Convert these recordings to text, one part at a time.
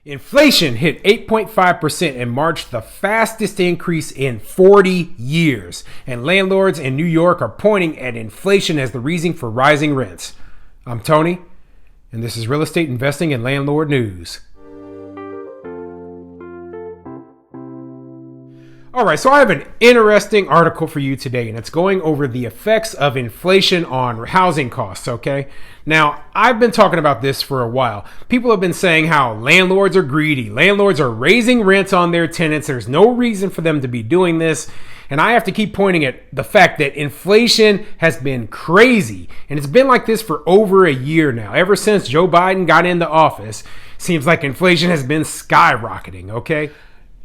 Inflation hit 8.5% in March, the fastest increase in 40 years. And landlords in New York are pointing at inflation as the reason for rising rents. I'm Tony, and this is Real Estate Investing and Landlord News. All right, so I have an interesting article for you today, and it's going over the effects of inflation on housing costs, okay? Now, I've been talking about this for a while. People have been saying how landlords are greedy. Landlords are raising rents on their tenants. There's no reason for them to be doing this. And I have to keep pointing at the fact that inflation has been crazy. And it's been like this for over a year now. Ever since Joe Biden got into office, seems like inflation has been skyrocketing, okay?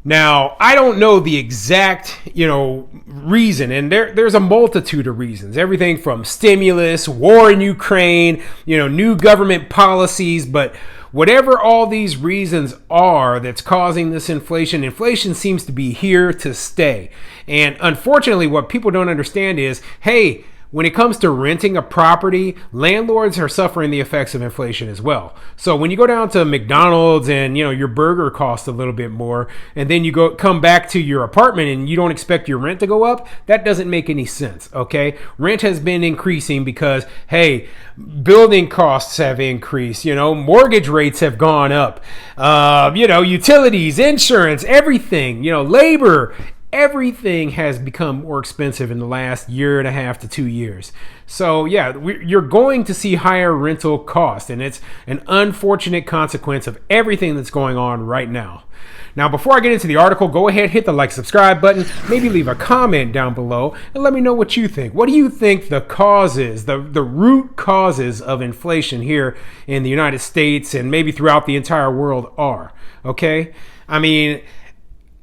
Now, I don't know the exact, reason, and there's a multitude of reasons. Everything from stimulus, war in Ukraine, new government policies, but whatever all these reasons are that's causing this inflation seems to be here to stay. And unfortunately, what people don't understand is, hey, when it comes to renting a property, landlords are suffering the effects of inflation as well. So when you go down to McDonald's and your burger costs a little bit more, and then you come back to your apartment and you don't expect your rent to go up, that doesn't make any sense, okay? Rent has been increasing because, hey, building costs have increased, mortgage rates have gone up, utilities, insurance, everything, labor. Everything has become more expensive in the last year and a half to 2 years. So yeah, you're going to see higher rental costs, and it's an unfortunate consequence of everything that's going on right now. Now, before I get into the article, go ahead, hit the like, subscribe button, maybe leave a comment down below, and let me know what you think. What do you think the causes, the root causes of inflation here in the United States and maybe throughout the entire world are? Okay? I mean,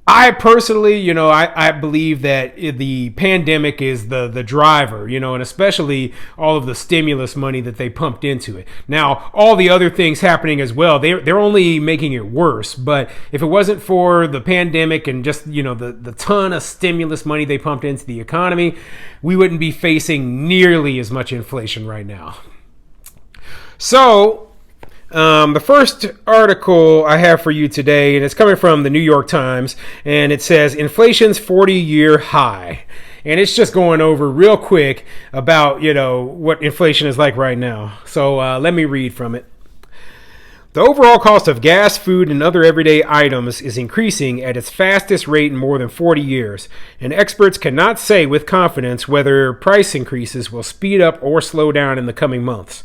I personally, I believe that the pandemic is the driver, and especially all of the stimulus money that they pumped into it. Now, all the other things happening as well, they're only making it worse. But if it wasn't for the pandemic and just, the ton of stimulus money they pumped into the economy, we wouldn't be facing nearly as much inflation right now. So, the first article I have for you today, and it's coming from the New York Times, and it says inflation's 40-year high. And it's just going over real quick about, what inflation is like right now. So let me read from it. The overall cost of gas, food, and other everyday items is increasing at its fastest rate in more than 40 years, and experts cannot say with confidence whether price increases will speed up or slow down in the coming months.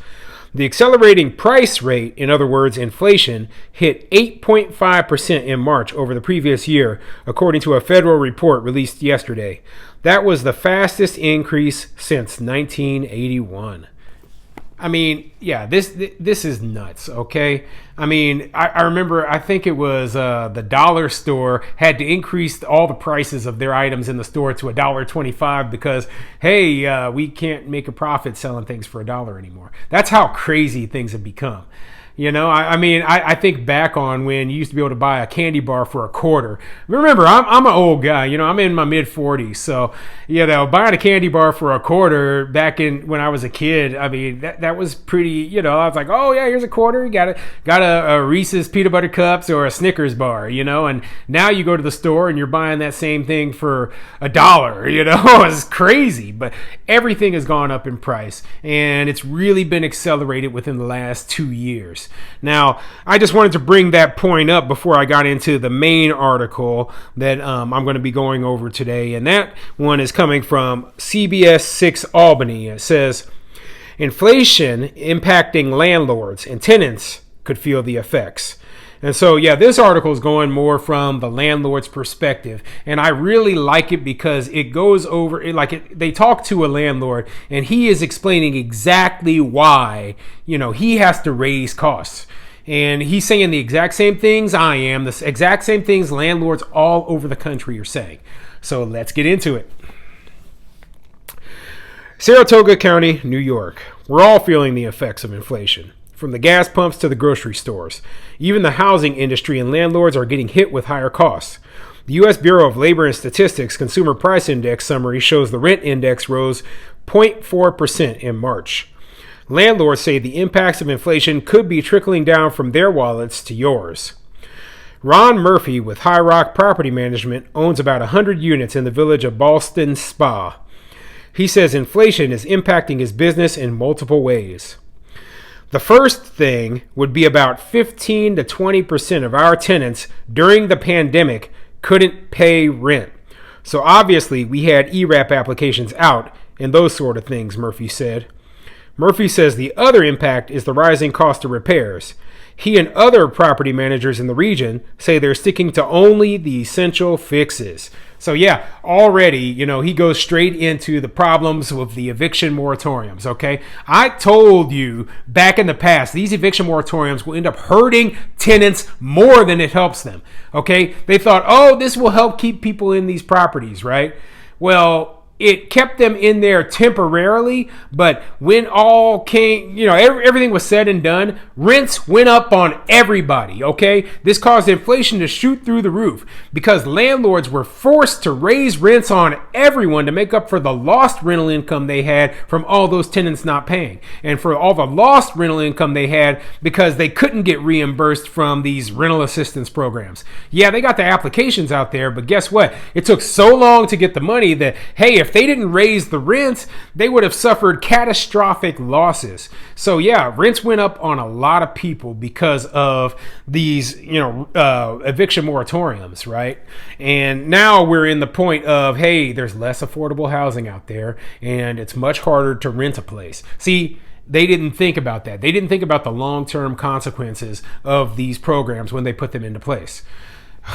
The accelerating price rate, in other words, inflation, hit 8.5% in March over the previous year, according to a federal report released yesterday. That was the fastest increase since 1981. I mean, yeah, this is nuts, okay? I mean, I remember, I think it was the dollar store had to increase all the prices of their items in the store to $1.25 because, hey, we can't make a profit selling things for $1 anymore. That's how crazy things have become. I think back on when you used to be able to buy a candy bar for a quarter. Remember, I'm an old guy, I'm in my mid 40s. So, buying a candy bar for a quarter back when I was a kid, I mean, that was pretty, I was like, oh yeah, here's a quarter. You got a Reese's peanut butter cups or a Snickers bar, and now you go to the store and you're buying that same thing for $1, It's crazy, but everything has gone up in price and it's really been accelerated within the last 2 years. Now, I just wanted to bring that point up before I got into the main article that I'm going to be going over today. And that one is coming from CBS 6 Albany. It says, inflation impacting landlords and tenants could feel the effects. And so, yeah, this article is going more from the landlord's perspective. And I really like it because it goes over, they talk to a landlord and he is explaining exactly why, he has to raise costs. And he's saying the exact same things I am, the exact same things landlords all over the country are saying. So let's get into it. Saratoga County, New York. We're all feeling the effects of inflation. From the gas pumps to the grocery stores. Even the housing industry and landlords are getting hit with higher costs. The U.S. Bureau of Labor and Statistics Consumer Price Index summary shows the rent index rose 0.4% in March. Landlords say the impacts of inflation could be trickling down from their wallets to yours. Ron Murphy with High Rock Property Management owns about 100 units in the village of Ballston Spa. He says inflation is impacting his business in multiple ways. The first thing would be about 15 to 20% of our tenants during the pandemic couldn't pay rent. So obviously we had ERAP applications out and those sort of things, Murphy said. Murphy says the other impact is the rising cost of repairs. He and other property managers in the region say they're sticking to only the essential fixes. So yeah, already, he goes straight into the problems with the eviction moratoriums, okay? I told you back in the past, these eviction moratoriums will end up hurting tenants more than it helps them, okay? They thought, oh, this will help keep people in these properties, right? Well, it kept them in there temporarily, but when all came, everything was said and done, rents went up on everybody, okay? This caused inflation to shoot through the roof because landlords were forced to raise rents on everyone to make up for the lost rental income they had from all those tenants not paying, and for all the lost rental income they had because they couldn't get reimbursed from these rental assistance programs. Yeah, they got the applications out there, but guess what? It took so long to get the money that, hey, if they didn't raise the rents, they would have suffered catastrophic losses. So yeah, rents went up on a lot of people because of these, eviction moratoriums, right? And now we're in the point of, hey, there's less affordable housing out there and it's much harder to rent a place. See, they didn't think about that. They didn't think about the long-term consequences of these programs when they put them into place.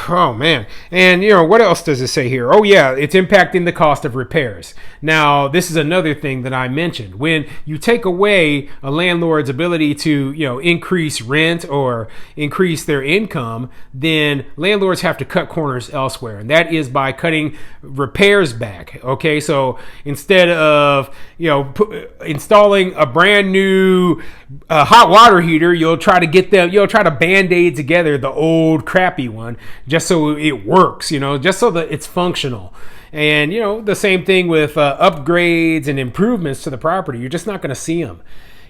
Oh, man. And, what else does it say here? Oh, yeah, it's impacting the cost of repairs. Now, this is another thing that I mentioned. When you take away a landlord's ability to, increase rent or increase their income, then landlords have to cut corners elsewhere. And that is by cutting repairs back. Okay, so instead of, installing a brand new hot water heater, you'll try to Band-Aid together the old crappy one just so it works, just so that it's functional. And, the same thing with upgrades and improvements to the property. You're just not going to see them.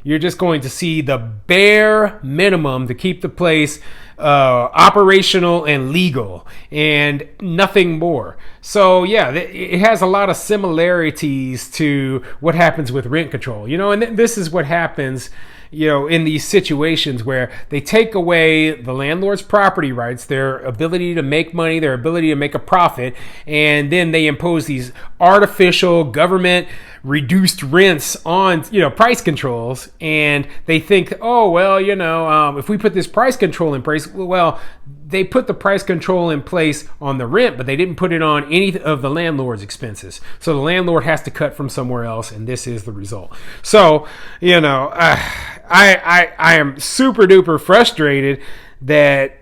You're just going to see the bare minimum to keep the place operational and legal and nothing more. So yeah, it has a lot of similarities to what happens with rent control, and this is what happens in these situations where they take away the landlord's property rights, their ability to make money, their ability to make a profit, and then they impose these artificial government reduced rents on, price controls. And they think, oh, well, if we put this price control in place, well, they put the price control in place on the rent, but they didn't put it on any of the landlord's expenses. So the landlord has to cut from somewhere else, and this is the result. So, I am super duper frustrated that,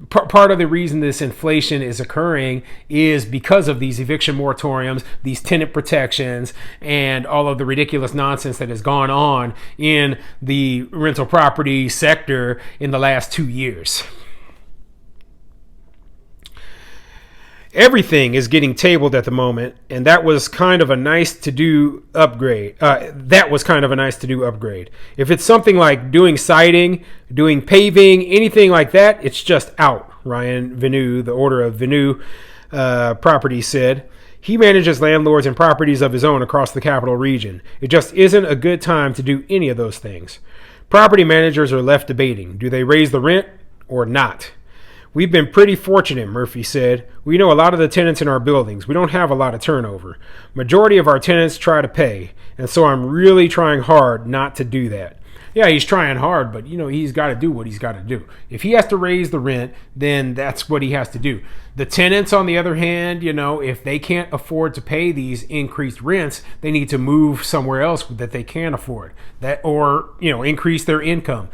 part of the reason this inflation is occurring is because of these eviction moratoriums, these tenant protections, and all of the ridiculous nonsense that has gone on in the rental property sector in the last 2 years. Everything is getting tabled at the moment, and that was kind of a nice to do upgrade. If it's something like doing siding, doing paving, anything like that, it's just out, Ryan Venu, the Order of Venu Properties, said. He manages landlords and properties of his own across the capital region. It just isn't a good time to do any of those things. Property managers are left debating. Do they raise the rent or not? We've been pretty fortunate, Murphy said. We know a lot of the tenants in our buildings. We don't have a lot of turnover. Majority of our tenants try to pay, and so I'm really trying hard not to do that. Yeah, he's trying hard, but he's got to do what he's got to do. If he has to raise the rent, then that's what he has to do. The tenants, on the other hand, if they can't afford to pay these increased rents, they need to move somewhere else that they can afford that, or increase their income,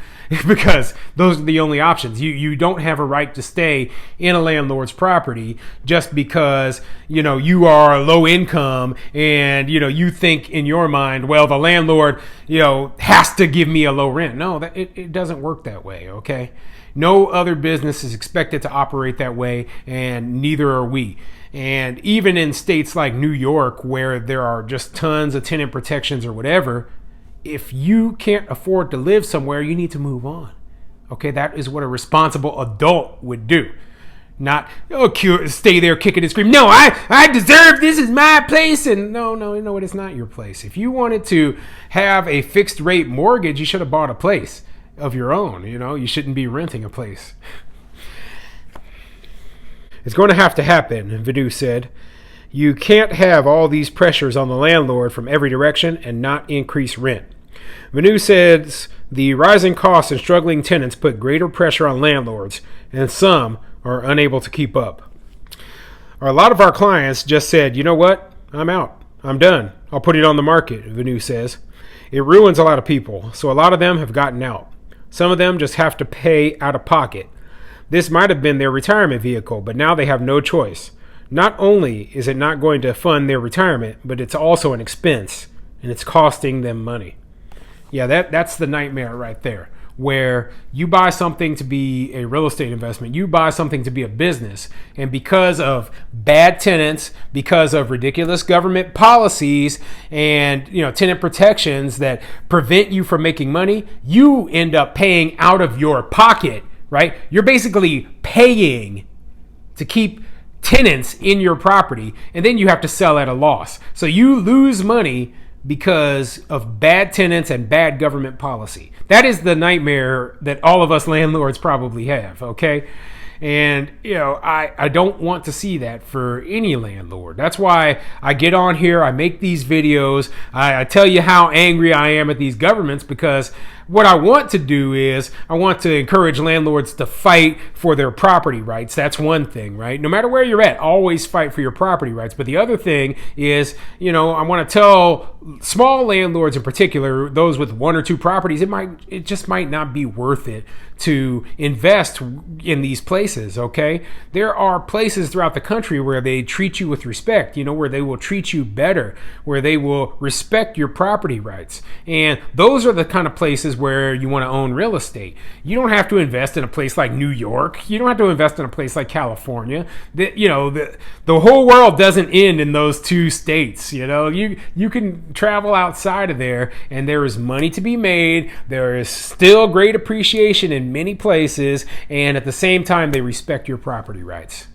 because those are the only options. You don't have a right to stay in a landlord's property just because you are low income and you think in your mind, well, the landlord has to give me a low rent. No, it doesn't work that way. Okay. No other business is expected to operate that way, and neither are we. And even in states like New York, where there are just tons of tenant protections or whatever, if you can't afford to live somewhere, you need to move on. Okay, that is what a responsible adult would do. Not stay there kicking and screaming. No, I deserve this is my place. And no, it's not your place. If you wanted to have a fixed rate mortgage, you should have bought a place of your own. You shouldn't be renting a place. It's going to happen, Vidu said. You can't have all these pressures on the landlord from every direction and not increase rent. Vanu says the rising costs and struggling tenants put greater pressure on landlords, and some are unable to keep up. A lot of our clients just said, you know what? I'm out. I'm done. I'll put it on the market, Vanu says. It ruins a lot of people, so a lot of them have gotten out. Some of them just have to pay out of pocket. This might have been their retirement vehicle, but now they have no choice. Not only is it not going to fund their retirement, but it's also an expense, and it's costing them money. Yeah, that's the nightmare right there, where you buy something to be a real estate investment, you buy something to be a business, and because of bad tenants, because of ridiculous government policies and tenant protections that prevent you from making money, you end up paying out of your pocket, right? You're basically paying to keep tenants in your property, and then you have to sell at a loss. So you lose money because of bad tenants and bad government policy. That is the nightmare that all of us landlords probably have, okay? And, I don't want to see that for any landlord. That's why I get on here, I make these videos, I tell you how angry I am at these governments, because what I want to do is I want to encourage landlords to fight for their property rights. That's one thing, right? No matter where you're at, always fight for your property rights. But the other thing is, I want to tell small landlords in particular, those with one or two properties, it just might not be worth it to invest in these places, okay? There are places throughout the country where they treat you with respect, where they will treat you better, where they will respect your property rights. And those are the kind of places where you want to own real estate. You don't have to invest in a place like New York. You don't have to invest in a place like California. The whole world doesn't end in those two states. You can travel outside of there, and there is money to be made. There is still great appreciation in many places, and at the same time, they respect your property rights.